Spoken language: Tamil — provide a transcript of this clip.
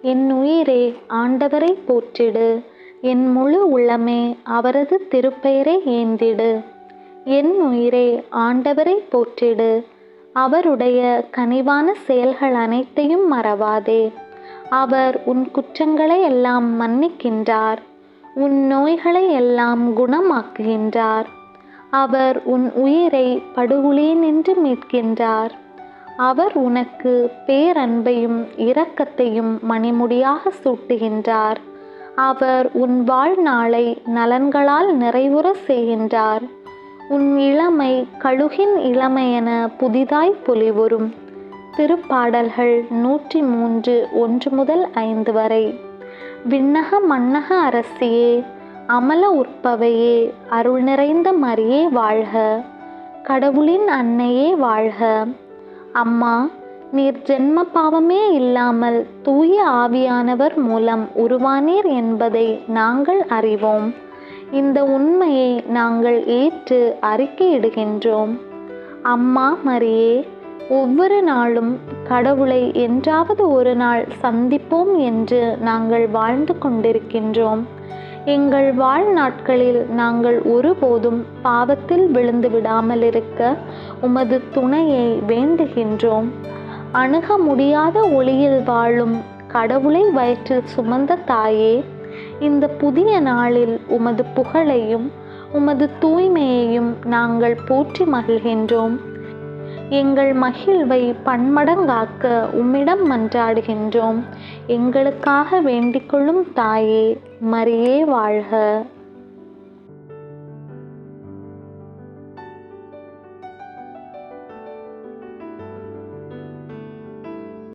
என் உயிரே ஆண்டவரை போற்றிடு. என் முழு உள்ளமே அவரது திருப்பெயரை ஏந்திடு. என் உயிரே ஆண்டவரை போற்றிடு. அவருடைய கனிவான செயல்கள் அனைத்தையும் மறவாதே. அவர் உன் குற்றங்களை எல்லாம் மன்னிக்கின்றார். உன் நோய்களை எல்லாம் குணமாக்குகின்றார். அவர் உன் உயிரை படுகுழியினின்று மீட்கின்றார். அவர் உனக்கு பேரன்பையும் இரக்கத்தையும் மணிமுடியாக சூட்டுகின்றார். அவர் உன் வாழ்நாளை நலன்களால் நிறைவுற செய்கின்றார். உன் இளமை கழுகின் இளமையென புதிதாய் பொலிவுறும். திருப்பாடல்கள் 103 1-5 வரை. விண்ணக மண்ணக அரசியே, அமல உற்பவையே, அருள் நிறைந்த மரியே வாழ்க. கடவுளின் அன்னையே வாழ்க. அம்மா, நீர் ஜென்ம பாவமே இல்லாமல் தூய ஆவியானவர் மூலம் உருவானீர் என்பதை நாங்கள் அறிவோம். இந்த உண்மையை நாங்கள் ஏற்று அறிக்கையிடுகின்றோம். அம்மா மரியே, ஒவ்வொரு நாளும் கடவுளை என்றாவது ஒரு நாள் சந்திப்போம் என்று நாங்கள் வாழ்ந்து கொண்டிருக்கின்றோம். எங்கள் வாழ்நாட்களில் நாங்கள் ஒருபோதும் பாவத்தில் விழுந்து விடாமல் இருக்க உமது துணையை வேண்டுகின்றோம். அணுக முடியாத ஒளியில் வாழும் கடவுளை வயிற்றில் சுமந்த தாயே, இந்த புதிய நாளில் உமது புகழையும் உமது தூய்மையையும் நாங்கள் போற்றி மகிழ்கின்றோம். எங்கள் மகிழ்வை பன்மடங்காக்க உம்மிடம் மன்றாடுகின்றோம். எங்களுக்காக வேண்டிக்கொள்ளும் தாயே, மரியே வாழ்க.